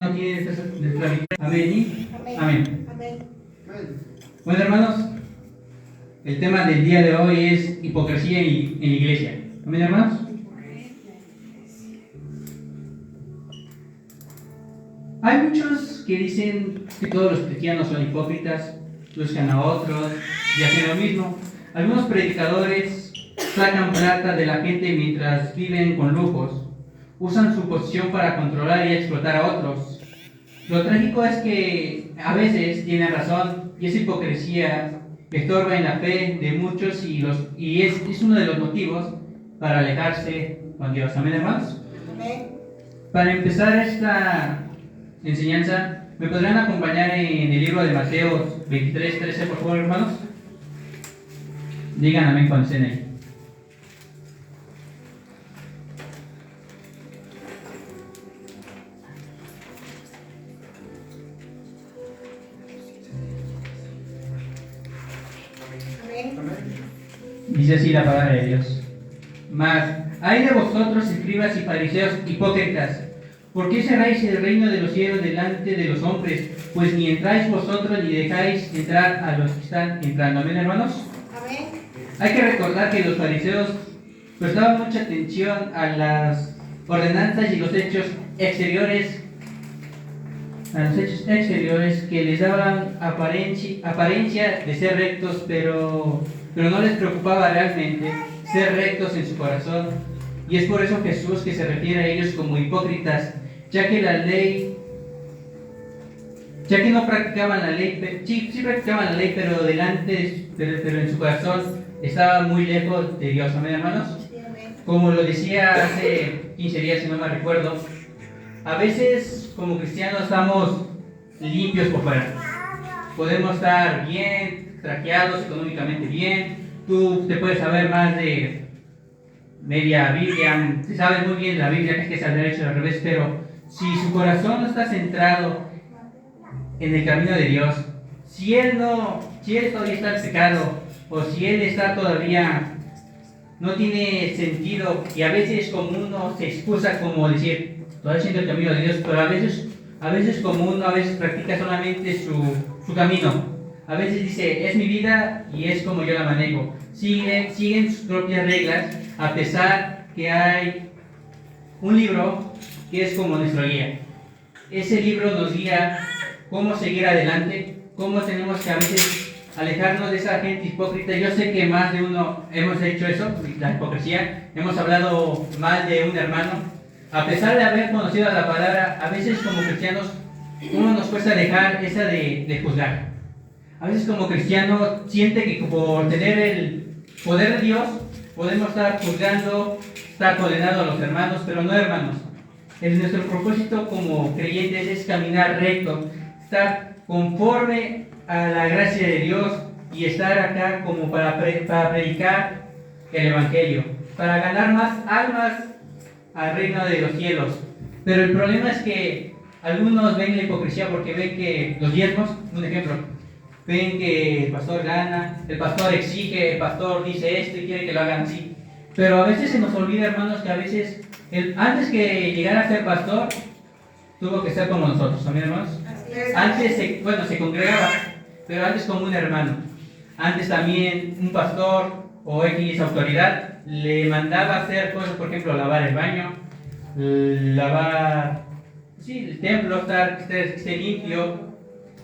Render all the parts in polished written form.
no tiene de esclavitud. Amén. ¿Y? Amén. Amén. Bueno, hermanos, el tema del día de hoy es hipocresía en la iglesia. Amén, hermanos. Hay muchos que dicen que todos los cristianos son hipócritas, buscan a otros y hacen lo mismo. Algunos predicadores sacan plata de la gente mientras viven con lujos. Usan su posición para controlar y explotar a otros. Lo trágico es que a veces tienen razón y esa hipocresía estorba en la fe de muchos y es uno de los motivos para alejarse con Dios. Amén, hermanos. Amén. Para empezar esta enseñanza, ¿me podrán acompañar en el libro de Mateo 23:13, por favor, hermanos? Digan amén cuando estén ahí. Dice así la palabra de Dios. Mas, hay de vosotros, escribas y fariseos hipócritas, ¿por qué cerráis el reino de los cielos delante de los hombres? Pues ni entráis vosotros ni dejáis entrar a los que están entrando. ¿Amén, hermanos? Amén. Hay que recordar que los fariseos prestaban mucha atención a las ordenanzas y los hechos exteriores, que les daban apariencia de ser rectos, pero no les preocupaba realmente ser rectos en su corazón. Y es por eso Jesús que se refiere a ellos como hipócritas, ya que no practicaban la ley, sí practicaban la ley, pero en su corazón estaban muy lejos de Dios. Amén, hermanos. Como lo decía hace 15 días, si no me recuerdo, a veces como cristianos estamos limpios por fuera. Podemos estar bien, traqueados, económicamente bien. Tú te puedes saber más de media Biblia, te sabes muy bien la Biblia, que es al derecho y al revés, pero si su corazón no está centrado en el camino de Dios, si él todavía está en pecado, o si él está todavía, no tiene sentido, y a veces como uno se excusa como decir, todavía siento el camino de Dios, pero a veces como uno a veces practica solamente su camino. A veces dice, es mi vida y es como yo la manejo. Siguen sus propias reglas, a pesar que hay un libro que es como nuestra guía. Ese libro nos guía cómo seguir adelante, cómo tenemos que a veces alejarnos de esa gente hipócrita. Yo sé que más de uno hemos hecho eso, la hipocresía. Hemos hablado mal de un hermano. A pesar de haber conocido la palabra, a veces como cristianos uno nos cuesta dejar esa de juzgar. A veces como cristiano siente que por tener el poder de Dios podemos estar juzgando, estar condenando a los hermanos, pero no, hermanos. Nuestro propósito como creyentes es caminar recto, estar conforme a la gracia de Dios y estar acá como para predicar el Evangelio, para ganar más almas al reino de los cielos. Pero el problema es que algunos ven la hipocresía porque ven que los diezmos, un ejemplo, ven que el pastor gana, el pastor exige, el pastor dice esto y quiere que lo hagan así. Pero a veces se nos olvida, hermanos, que a veces, antes que llegara a ser pastor, tuvo que ser como nosotros, ¿también, hermanos? Antes, se congregaba, pero antes como un hermano. Antes también un pastor o X autoridad le mandaba hacer cosas, por ejemplo, lavar el baño, lavar el templo, que esté limpio.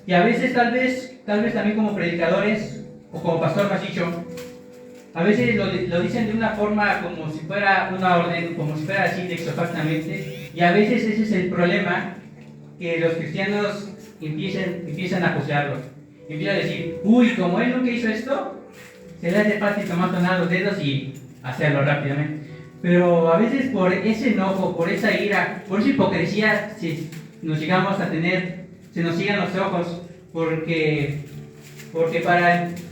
Y a veces tal vez también como predicadores o como pastor más dicho, a veces lo dicen de una forma como si fuera una orden, como si fuera así exactamente, y a veces ese es el problema, que los cristianos empiezan a juzgarlos, empiezan a decir, uy, como él nunca hizo esto, se le hace fácil tomar los dedos y hacerlo rápidamente. Pero a veces por ese enojo, por esa ira, por esa hipocresía, si nos llegamos a tener, se nos sigan los ojos, porque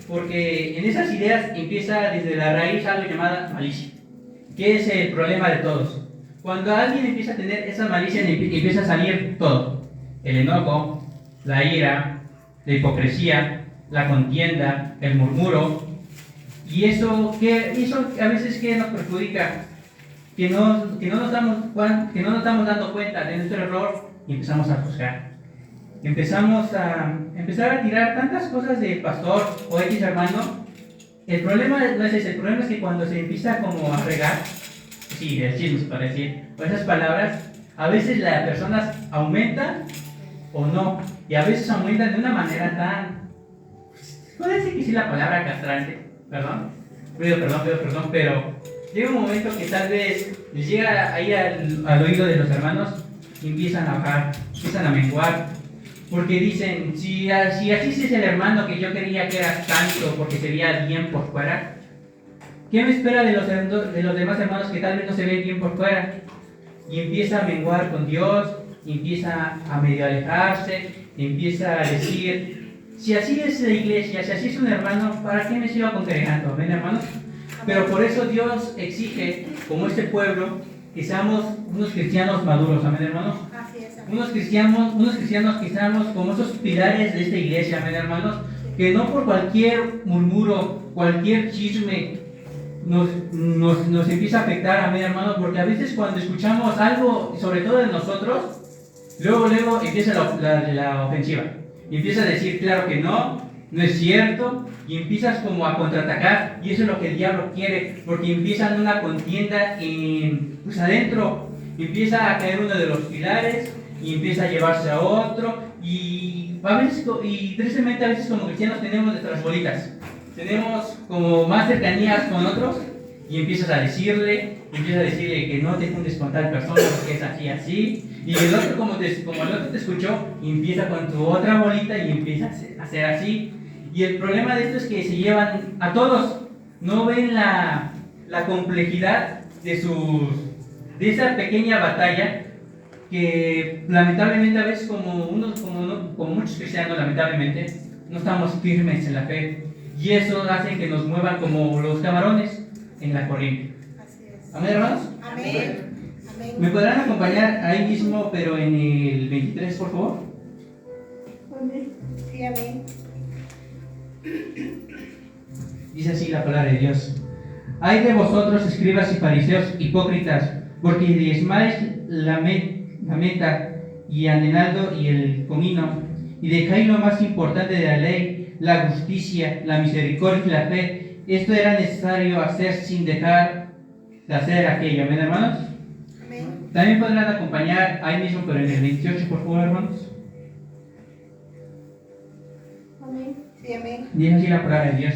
en esas ideas empieza desde la raíz algo llamada malicia, que es el problema de todos. Cuando alguien empieza a tener esa malicia, empieza a salir todo: el enojo, la ira, la hipocresía, la contienda, el murmuro. Y eso a veces que nos perjudica, que no nos estamos dando cuenta de nuestro error, y empezamos a juzgar. Empezamos a empezar a tirar tantas cosas del pastor o X hermano. El problema no es ese, el problema es que cuando se empieza como a regar, sí, del chisme para decir, o esas palabras, a veces las personas aumentan o no, y a veces aumentan de una manera tan, puede decir que sí la palabra castrante, perdón, pero llega un momento que tal vez les llega ahí al oído de los hermanos y empiezan a bajar, empiezan a menguar, porque dicen, si así es el hermano que yo creía que era santo porque se veía bien por fuera, ¿qué me espera de los demás hermanos que tal vez no se ven bien por fuera? Y empieza a menguar con Dios, y empieza a medio alejarse, y empieza a decir, si así es la iglesia, si así es un hermano, ¿para qué me sigo congregando? ¿Ven, hermanos? Pero por eso Dios exige, como este pueblo, que seamos unos cristianos maduros, amén, hermanos. Unos cristianos que seamos como esos pilares de esta iglesia, amén, hermanos. Que no por cualquier murmuro, cualquier chisme nos empieza a afectar, amén, hermanos. Porque a veces cuando escuchamos algo, sobre todo de nosotros, luego empieza la ofensiva. Y empieza a decir, claro que no es cierto, y empiezas como a contraatacar, y eso es lo que el diablo quiere, porque empiezan una contienda pues adentro, empieza a caer uno de los pilares, y empieza a llevarse a otro, y tristemente a veces como cristianos tenemos nuestras bolitas, tenemos como más cercanías con otros, y empiezas a decirle que no te juntes con tal persona porque es así, y el otro como el otro te escuchó, y empieza con tu otra bolita y empieza a hacer así. Y el problema de esto es que se llevan a todos, no ven la complejidad de esa pequeña batalla que lamentablemente a veces como muchos cristianos lamentablemente no estamos firmes en la fe, y eso hace que nos muevan como los camarones en la corriente. Así es. ¿Amén, hermanos? Amén. Amén. ¿Me podrán acompañar ahí mismo, pero en el 23, por favor? Sí, amén. Dice así la palabra de Dios. Ay de vosotros, escribas y fariseos hipócritas, porque diezmáis la meta y el enaldo y el comino, y dejáis lo más importante de la ley, la justicia, la misericordia y la fe. Esto era necesario hacer sin dejar de hacer aquello. ¿Amén, hermanos? Amén. También podrán acompañar ahí mismo, pero en el 28, por favor, hermanos. Amén. Sí, amén. Dice así la palabra de Dios.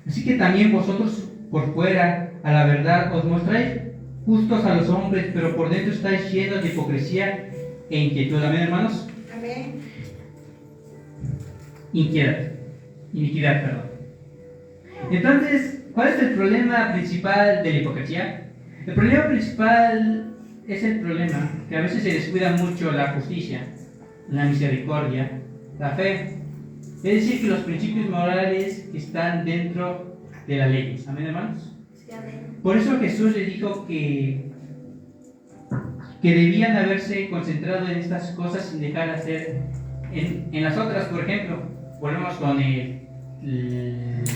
Así que también vosotros por fuera, a la verdad, os mostráis justos a los hombres, pero por dentro estáis llenos de hipocresía e inquietud. ¿Amén, hermanos? Amén. Iniquidad, perdón. Entonces, ¿cuál es el problema principal de la hipocresía? El problema principal es el problema que a veces se descuida mucho la justicia, la misericordia, la fe. Es decir, que los principios morales que están dentro de la ley. ¿Amén, hermanos? Sí, amén. Por eso Jesús le dijo que debían haberse concentrado en estas cosas sin dejar de hacer en las otras. Por ejemplo, volvemos con el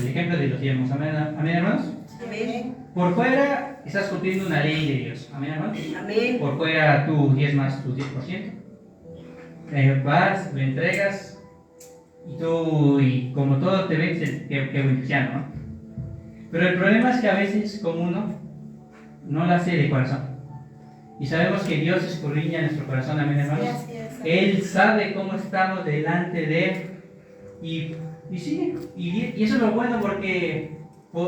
ejemplo de los diezmos. ¿Amén, hermanos? Amén. Por fuera estás cumpliendo una ley de Dios. ¿Amén, hermanos? Amén. Por fuera tú diezmas tu 10%. Vas, lo entregas. Y como todo te ven, que buen cristiano, ¿no? Pero el problema es que a veces, como uno, no lo hace de corazón. Y sabemos que Dios escudriña nuestro corazón, amén, hermanos. Sí, así es. Él sabe cómo estamos delante de Él. Y sí, y eso es lo bueno, porque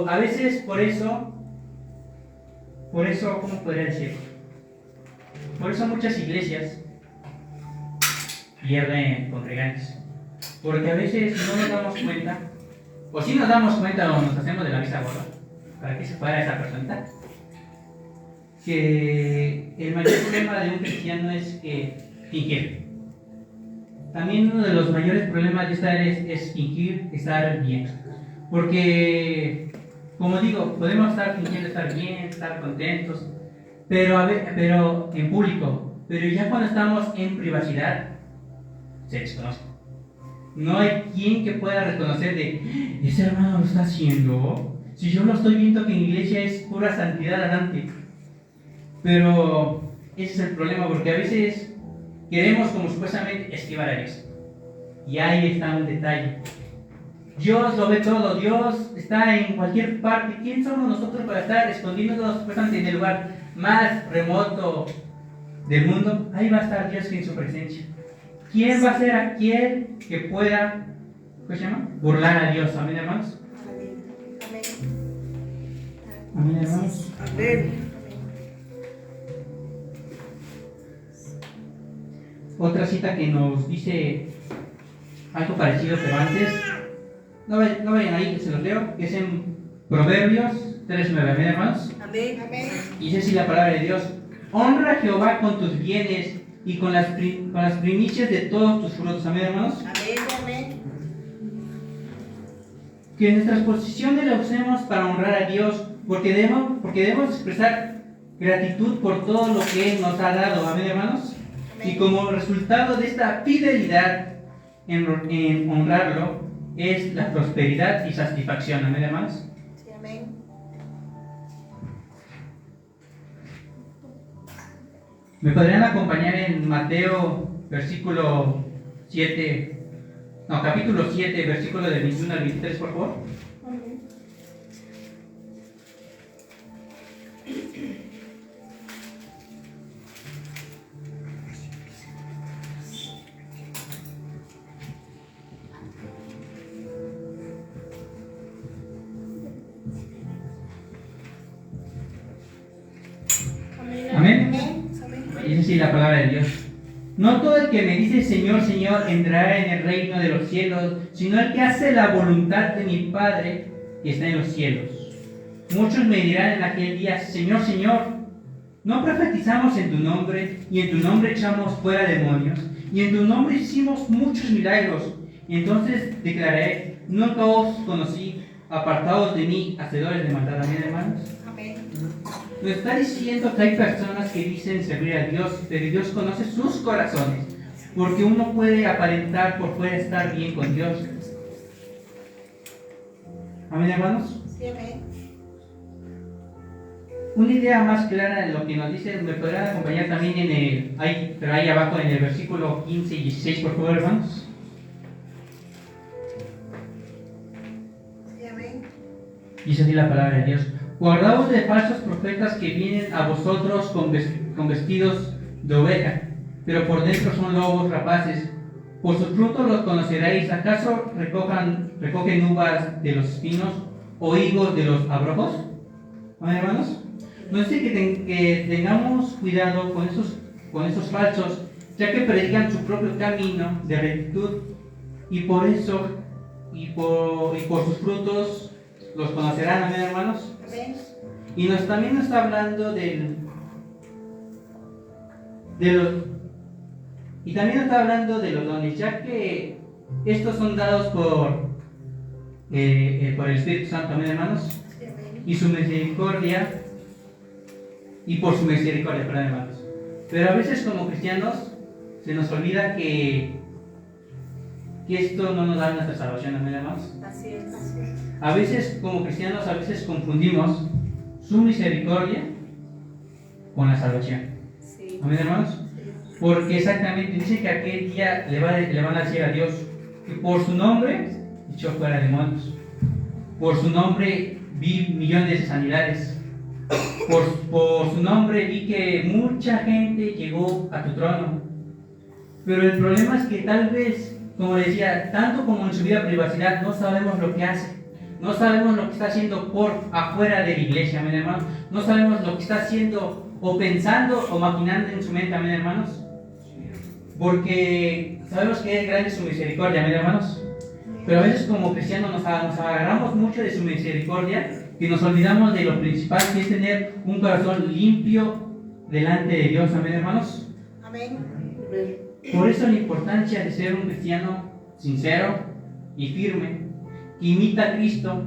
a veces por eso, ¿cómo podría decir? Por eso muchas iglesias pierden congregantes. Porque a veces no nos damos cuenta, o si nos damos cuenta o nos hacemos de la vista gorda, para que se fuera esa persona, que el mayor problema de un cristiano es que fingir. También uno de los mayores problemas de esta era es fingir estar bien. Porque, como digo, podemos estar fingiendo estar bien, estar contentos, pero en público. Pero ya cuando estamos en privacidad, se desconoce. No hay quien que pueda reconocer de ese hermano lo está haciendo. Si yo lo estoy viendo que en iglesia es pura santidad adelante. Pero ese es el problema, porque a veces queremos como supuestamente esquivar a Dios. Y ahí está un detalle. Dios lo ve todo, Dios está en cualquier parte. ¿Quién somos nosotros para estar escondiéndonos supuestamente en el lugar más remoto del mundo? Ahí va a estar Dios en su presencia. ¿Quién va a ser aquel que pueda, ¿cómo se llama? Burlar a Dios. Amén, hermanos. Amén. Amén, hermanos. Amén. Otra cita que nos dice algo parecido, pero antes, no vayan ahí, que se los leo, que es en Proverbios 3:9. Amén, hermanos. Amén. Amén. Y dice así la palabra de Dios: honra a Jehová con tus bienes y con las primicias de todos tus frutos. Amén, hermanos. Amén. Amén. Que nuestras posiciones las usemos para honrar a Dios, porque debemos expresar gratitud por todo lo que Él nos ha dado. Amén, hermanos. Y como resultado de esta fidelidad en honrarlo es la prosperidad y satisfacción. Amén, hermanos. Sí, amén. ¿Me podrían acompañar en Mateo capítulo 7, versículo del 21 al 23, por favor? Amén. Dice así la palabra de Dios: no todo el que me dice Señor, Señor entrará en el reino de los cielos, sino el que hace la voluntad de mi Padre que está en los cielos. Muchos me dirán en aquel día: Señor, Señor, ¿no profetizamos en tu nombre, y en tu nombre echamos fuera demonios, y en tu nombre hicimos muchos milagros? Y entonces declararé: nunca os conocí, apartados de mí, hacedores de maldad. Amén, hermanos. Amén. Nos está diciendo que hay personas que dicen servir a Dios, pero Dios conoce sus corazones, porque uno puede aparentar por fuera estar bien con Dios. Amén, hermanos. Sí, amén. Una idea más clara de lo que nos dice, me podrán acompañar también pero ahí abajo en el versículo 15 y 16, por favor, hermanos. Sí, amén. Dice así la palabra de Dios: guardaos de falsos profetas que vienen a vosotros con vestidos de oveja, pero por dentro son lobos rapaces. Por sus frutos los conoceréis. ¿Acaso recogen uvas de los espinos o higos de los abrojos? ¿Amén, hermanos? Nos dice que tengamos cuidado con esos falsos, ya que predican su propio camino de rectitud, y por eso y por sus frutos los conocerán. Amén, hermanos. Amén. Y también nos está hablando de los dones, ya que estos son dados por el Espíritu Santo. Amén, hermanos. Sí, amén. Y su misericordia, perdón, hermanos. Pero a veces como cristianos se nos olvida que esto no nos da nuestra salvación. Amén, hermanos. Así es. Así es. A veces como cristianos confundimos su misericordia con la salvación. Sí. Amén, hermanos. Porque exactamente dice que aquel día le van a decir a Dios que por su nombre echó fuera demonios, por su nombre vi millones de sanidades, por su nombre vi que mucha gente llegó a tu trono. Pero el problema es que tal vez, como decía, tanto como en su vida privacidad, no sabemos lo que hace. No sabemos lo que está haciendo por afuera de la iglesia, amén, hermanos. No sabemos lo que está haciendo o pensando o maquinando en su mente, amén, hermanos. Porque sabemos que es grande su misericordia, amén, hermanos. Pero a veces como cristianos nos agarramos mucho de su misericordia y nos olvidamos de lo principal, que es tener un corazón limpio delante de Dios, amén, hermanos. Amén. Por eso la importancia de ser un cristiano sincero y firme, que imita a Cristo,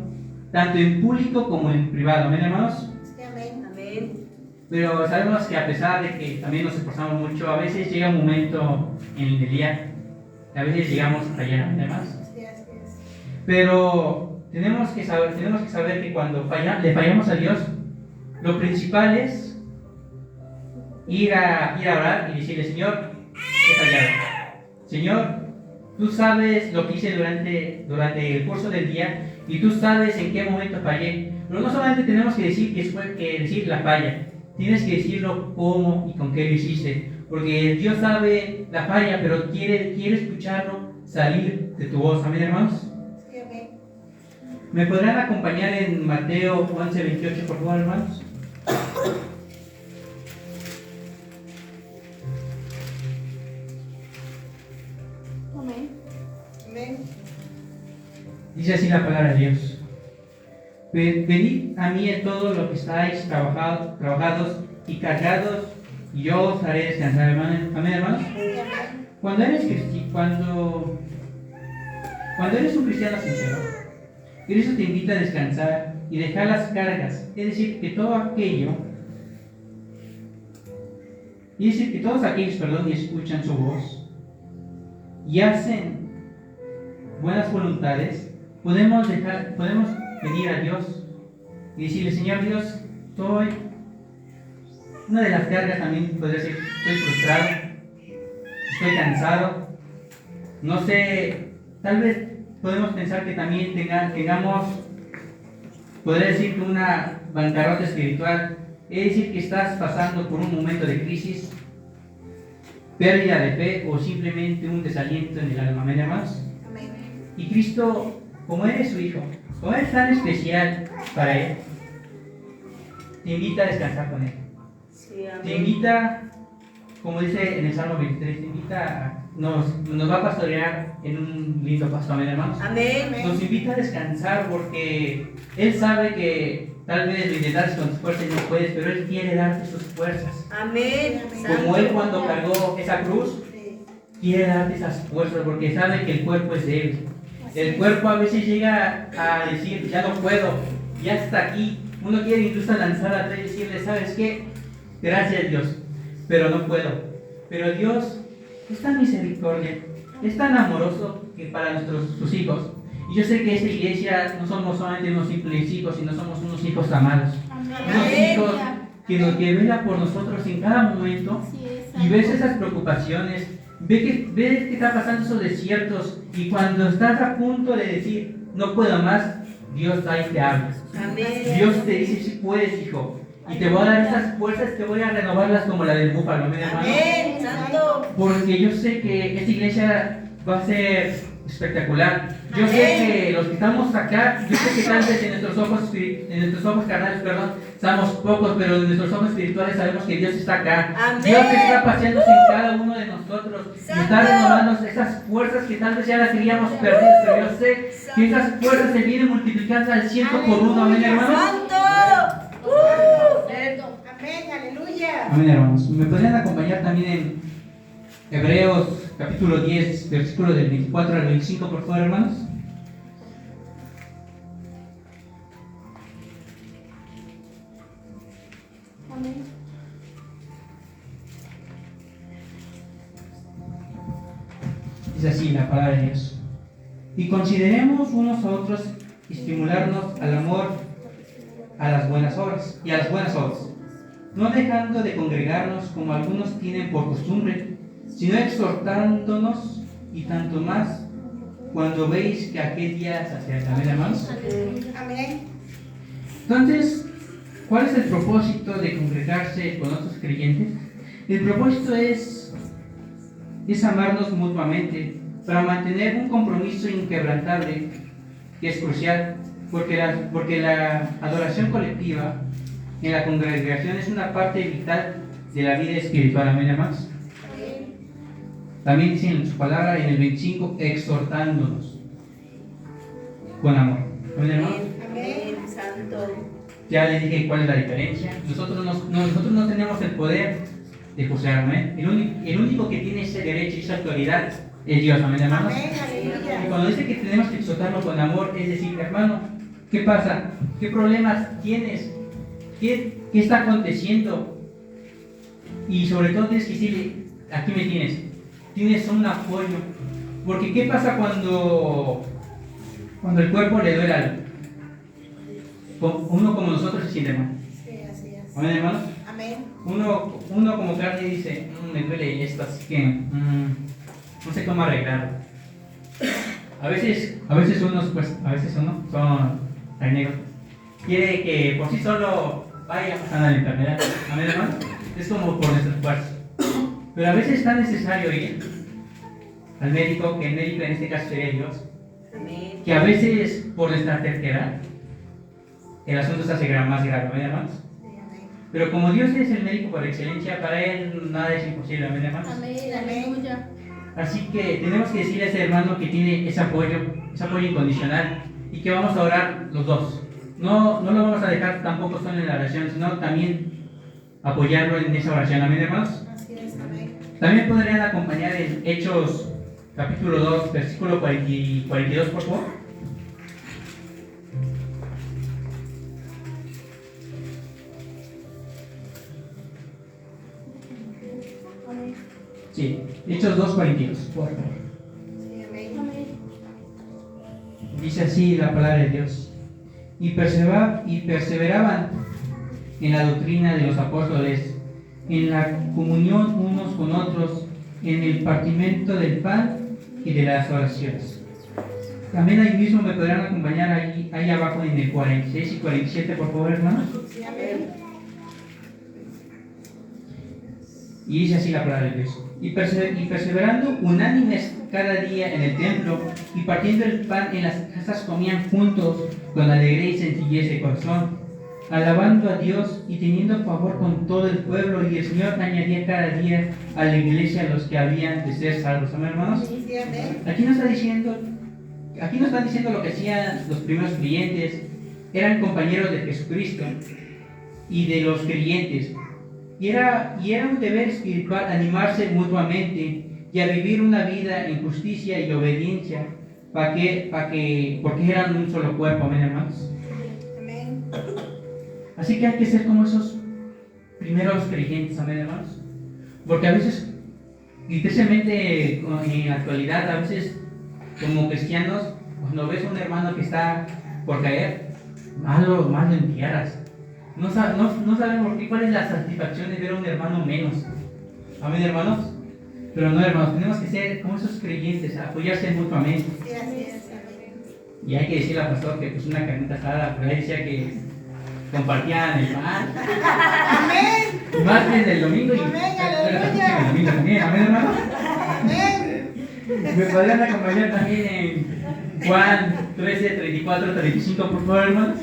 tanto en público como en privado. ¿Amén, hermanos? Sí, amén. Amén. Pero sabemos que a pesar de que también nos esforzamos mucho, a veces llega un momento en el día, a veces llegamos a fallar, hermanos. Sí, así es. Pero tenemos que saber que cuando le fallamos a Dios, lo principal es ir a orar y decirle: Señor, he fallado. Señor, tú sabes lo que hice durante el curso del día y tú sabes en qué momento fallé. Pero no solamente tenemos que decir la falla, tienes que decirlo cómo y con qué lo hiciste. Porque Dios sabe la falla, pero quiere escucharlo salir de tu voz. Amén, hermanos. Sí, amén. ¿Me podrán acompañar en Mateo 11:28, por favor, hermanos? Amén. Amén. Dice así la palabra de Dios. Venid a mí en todo lo que estáis trabajados y cargados, y yo os haré descansar. Amén, hermanos. Cuando eres un cristiano sincero, Cristo te invita a descansar y dejar las cargas, es decir, que todo aquello, que todos aquellos, y escuchan su voz y hacen buenas voluntades, podemos venir a Dios y decirle: Señor Dios, una de las cargas también podría ser, estoy frustrado, estoy cansado, no sé, tal vez podemos pensar que también tengamos, podría decir, que una bancarrota espiritual, es decir, que estás pasando por un momento de crisis, pérdida de fe o simplemente un desaliento en el alma. Amén, hermanos. Amén. Y Cristo, como eres su Hijo, como eres tan especial para Él, te invita a descansar con Él. Sí, amén. Te invita, como dice en el Salmo 23, te invita nos va a pastorear en un lindo pasto. Amén, hermanos. Amén. Nos invita a descansar porque Él sabe que tal vez lo intentas con tus fuerzas y no puedes, pero Él quiere darte sus fuerzas. Amén. Como Él cuando cargó esa cruz, Sí. quiere darte esas fuerzas porque sabe que el cuerpo es débil. El cuerpo a veces llega a decir: ya no puedo, ya está aquí. Uno quiere incluso lanzar atrás y decirle: ¿sabes qué? Gracias, Dios, pero no puedo. Pero Dios es tan misericordia, es tan amoroso que para sus hijos. Y yo sé que esta iglesia no somos solamente unos simples hijos, sino somos unos hijos amados. Unos hijos que vela por nosotros en cada momento y ves esas preocupaciones, ves que está pasando esos desiertos y cuando estás a punto de decir: no puedo más, Dios ahí te habla. Amén. Dios te dice: si puedes, hijo, y te voy a dar esas fuerzas, te voy a renovarlas como la del búfalo. Amén, hermano. Amén. Santo. Porque yo sé que esta iglesia va a ser espectacular. Yo sé que los que estamos acá, yo sé que tal vez en nuestros ojos carnales, somos pocos, pero en nuestros ojos espirituales sabemos que Dios está acá. Amén. Dios está paseándose en cada uno de nosotros y está Santo. renovando esas fuerzas que tal vez ya las teníamos perdidas, pero yo sé que esas fuerzas se vienen multiplicando al 100 por 1. Amén, hermanos. Santo. Amén, aleluya. Amén, hermanos. ¿Me podrían acompañar también en Hebreos capítulo 10, versículos del 24 al 25, por favor, hermanos? Amén. Dice así la palabra de Dios: y consideremos unos a otros estimularnos al amor, a las buenas obras no dejando de congregarnos como algunos tienen por costumbre, sino exhortándonos, y tanto más cuando veis que aquel día se acerca. Amén, hermanos. Amén. Entonces, ¿cuál es el propósito de congregarse con otros creyentes? El propósito es amarnos mutuamente para mantener un compromiso inquebrantable que es crucial, porque la adoración colectiva en la congregación es una parte vital de la vida espiritual. Amén, hermanos. También dice en su palabra, en el 25, exhortándonos con amor. Amén, hermanos. Amén. Santo. Ya les dije cuál es la diferencia. Nosotros no tenemos el poder de juzgar. Amén. El único que tiene ese derecho y esa autoridad es Dios. Amén, hermanos. Amén, Y aleluya. cuando dice que tenemos que exhortarlo con amor, es decir, hermano, ¿qué pasa? ¿Qué problemas tienes? ¿Qué está aconteciendo? Y sobre todo tienes que decirle: aquí me tienes. Tienes un apoyo. Porque ¿qué pasa cuando el cuerpo le duele algo? Uno como nosotros se siente mal. Sí, así es. Amén, hermanos. Amén. uno como carne dice, me duele esto, así que no sé cómo arreglarlo. A veces uno son carneros, quiere que por sí solo vaya pasando la enfermedad. Amén, hermano. Es como por nuestro esfuerzo. Pero a veces es tan necesario ir al médico, que el médico en este caso sería Dios, Amén. que a veces por nuestra terquedad el asunto se hace más grave, ¿amén, hermanos? Pero como Dios es el médico por excelencia, para Él nada es imposible, ¿amén, hermanos? Amén, aleluya. Así que tenemos que decirle a ese hermano que tiene ese apoyo incondicional, y que vamos a orar los dos. No lo vamos a dejar tampoco solo en la oración, sino también apoyarlo en esa oración, ¿amén, hermanos? Así es, amén. También podrían acompañar en Hechos capítulo 2, versículo 42, por favor. Sí, Hechos 2, 42, por favor. Sí, amén. Amén. Dice así la palabra de Dios. Y perseveraban en la doctrina de los apóstoles, en la comunión unos con otros, en el partimiento del pan y de las oraciones. También ahí mismo me podrán acompañar ahí abajo en el 46 y 47, por favor, hermanos. Sí, amén. Y dice así la palabra de Dios. Y perseverando unánimes cada día en el templo, y partiendo el pan en las casas, comían juntos con alegría y sencillez de corazón, alabando a Dios y teniendo favor con todo el pueblo. Y el Señor añadía cada día a la iglesia a los que habían de ser salvos. ¿Amén, hermanos? Sí, amén. Aquí nos están diciendo lo que hacían los primeros creyentes. Eran compañeros de Jesucristo y de los creyentes. Y era un deber espiritual animarse mutuamente y a vivir una vida en justicia y obediencia, porque eran un solo cuerpo, amén, hermanos. Amén. Así que hay que ser como esos primeros creyentes, amén, hermanos. Porque a veces, y especialmente en la actualidad, a veces como cristianos, cuando ves a un hermano que está por caer, más lo entierras. No sabemos por qué, cuál es la satisfacción de ver a un hermano menos. Amén, hermanos. Pero no, hermanos, tenemos que ser como esos creyentes, apoyarse mutuamente. Sí, así es, amén. Y hay que decirle al pastor que pues una carnita asada, pero él decía que compartían el pan. Amén. Martes del domingo y Amén, el aleluya. domingo también, amén, hermanos. Amén. Me podrían acompañar también en Juan 13, 34, 35, por favor, hermanos.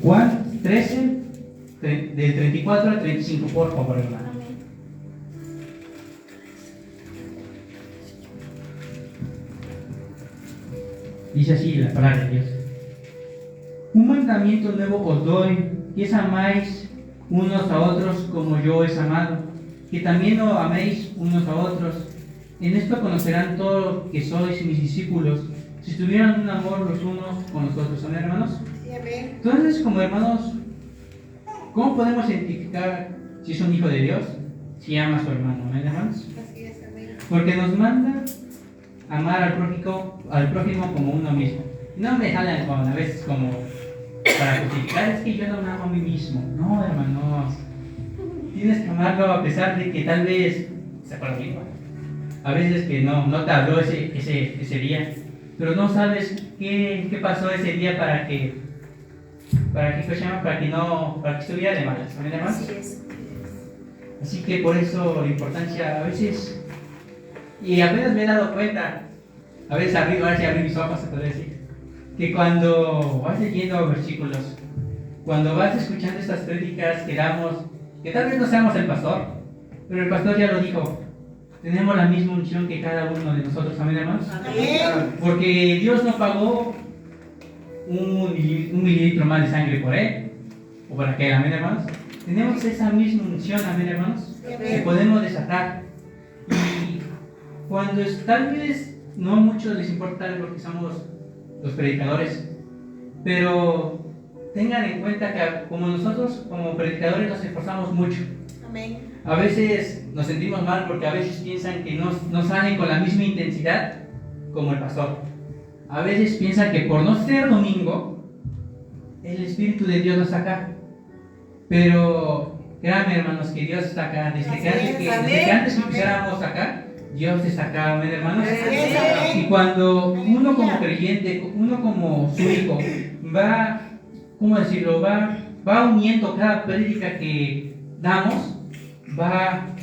Juan 13, del 34 al 35, por favor, hermano. Amén. Dice así la palabra de Dios. Un mandamiento nuevo os doy, que os amáis unos a otros como yo os he amado, que también os améis unos a otros. En esto conocerán todos que sois mis discípulos, si tuvieran un amor los unos con los otros. ¿Amén, hermanos? Sí, amén. Entonces, como hermanos, ¿cómo podemos identificar si es un hijo de Dios? Si ama a su hermano, ¿amén, hermanos? Así es, amén. Porque nos manda amar al prójimo como uno mismo. No me jalan con a veces como para justificar, es que yo no me amo a mí mismo. No, hermanos. Tienes que amarlo a pesar de que tal vez se acuerda bien. A veces que no te habló ese día, pero no sabes qué pasó ese día para que estuviera de malas. ¿Amén, hermanos? Así es. Así que por eso la importancia a veces, y apenas me he dado cuenta, a veces abrí mis ojos, se puede decir, que cuando vas leyendo versículos, cuando vas escuchando estas prédicas que damos, que tal vez no seamos el pastor, pero el pastor ya lo dijo, tenemos la misma unción que cada uno de nosotros, amén, hermanos. Amén. Porque Dios no pagó un mililitro más de sangre por él, o por aquel, amén, hermanos. Tenemos esa misma unción, amén, hermanos, que podemos desatar. Y cuando tal vez no a muchos les importa porque somos los predicadores, pero tengan en cuenta que como nosotros como predicadores nos esforzamos mucho, Amén. A veces nos sentimos mal porque a veces piensan que no salen con la misma intensidad como el pastor. A veces piensan que por no ser domingo, el Espíritu de Dios no está acá. Pero créanme, hermanos, que Dios está acá. Desde que antes empezáramos acá, Dios está acá, amén, hermanos. Y cuando uno como creyente, uno como su hijo, va, ¿cómo decirlo? Va uniendo cada prédica que damos, va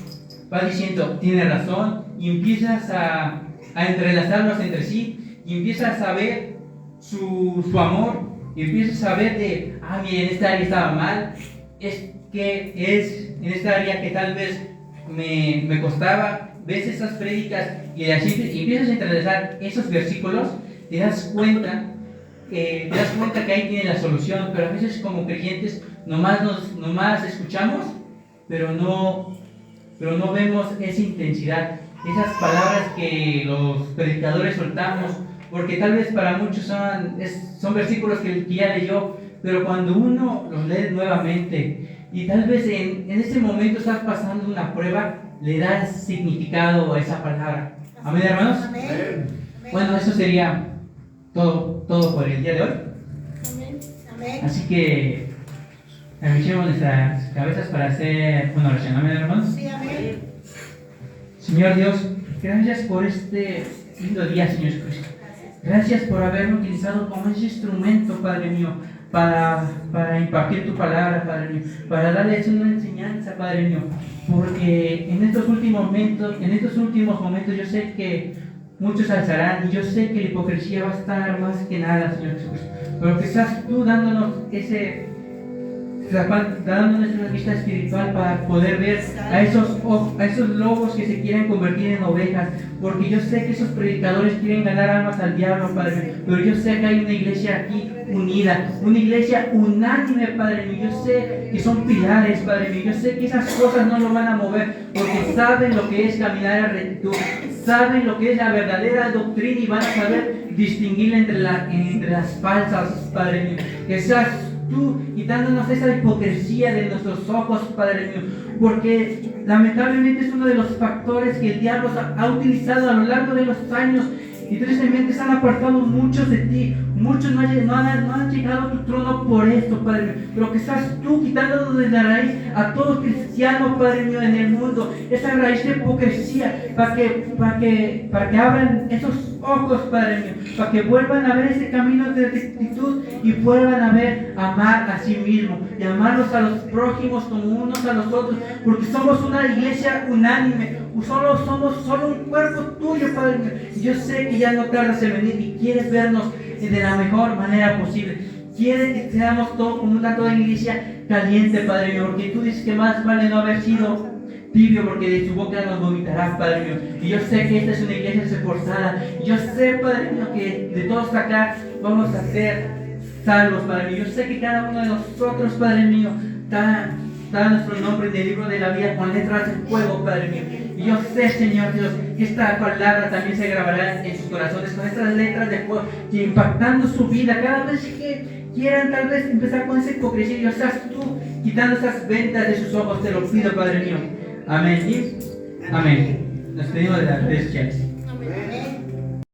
diciendo, tiene razón, y empiezas a entrelazarlos entre sí, y empiezas a ver su amor, y empiezas a ver de, miren, esta área estaba mal, es que es en esta área que tal vez me costaba. Ves esas prédicas y empiezas a entrelazar esos versículos, te das cuenta que ahí tiene la solución. Pero a veces como creyentes nomás escuchamos, pero no vemos esa intensidad, esas palabras que los predicadores soltamos, porque tal vez para muchos son versículos que ya leyó, pero cuando uno los lee nuevamente y tal vez en ese momento estás pasando una prueba, le das significado a esa palabra. Amén, hermanos. Amén. Bueno, eso sería todo por el día de hoy. Amén. Así que agachemos nuestras cabezas para hacer una oración. Amén, hermanos. Sí, amén. Señor Dios, gracias por este lindo día, Señor Jesucristo. Gracias por haberme utilizado como ese instrumento, Padre mío, para impartir tu palabra, Padre mío, para darles una enseñanza, Padre mío, porque en estos últimos momentos yo sé que muchos alzarán, y yo sé que la hipocresía va a estar más que nada, Señor Jesús, pero que estás tú dándonos una vista espiritual para poder ver a esos lobos que se quieren convertir en ovejas, porque yo sé que esos predicadores quieren ganar almas al diablo, Padre, pero yo sé que hay una iglesia aquí unida, una iglesia unánime, Padre mío. Yo sé que son pilares, Padre mío. Yo sé que esas cosas no lo van a mover, porque saben lo que es caminar en rectitud, saben lo que es la verdadera doctrina y van a saber distinguirla entre las falsas, Padre mío. Que seas tú quitándonos esa hipocresía de nuestros ojos, Padre mío, porque lamentablemente es uno de los factores que el diablo ha utilizado a lo largo de los años, y tristemente se han apartado muchos de ti. Muchos no han llegado a tu trono por esto, Padre mío, pero que estás tú quitándonos de la raíz a todo cristiano, Padre mío, en el mundo, esa raíz de hipocresía, para que abran esos ojos, Padre mío, para que vuelvan a ver ese camino de rectitud y vuelvan a ver, amar a sí mismo y amarlos a los prójimos como unos a los otros, porque somos una iglesia unánime, solo un cuerpo tuyo, Padre mío. Y yo sé que ya no tardas en venir y quieres vernos de la mejor manera posible. Quieres que seamos todos como una toda iglesia caliente, Padre mío, porque tú dices que más vale no haber sido tibio, porque de su boca nos vomitará, Padre mío. Y yo sé que esta es una iglesia esforzada. Y yo sé, Padre mío, que de todos acá vamos a ser salvos, Padre mío. Yo sé que cada uno de nosotros, Padre mío, está nuestro nombre en el libro de la vida con letras de fuego, Padre mío. Y yo sé, Señor Dios, que esta palabra también se grabará en sus corazones con estas letras de fuego, que impactando su vida cada vez que quieran tal vez empezar con esa hipocresía. Yo seas tú quitando esas vendas de sus ojos, te lo pido, Padre mío. Amén. Amén. Nos pedimos de las redes sociales.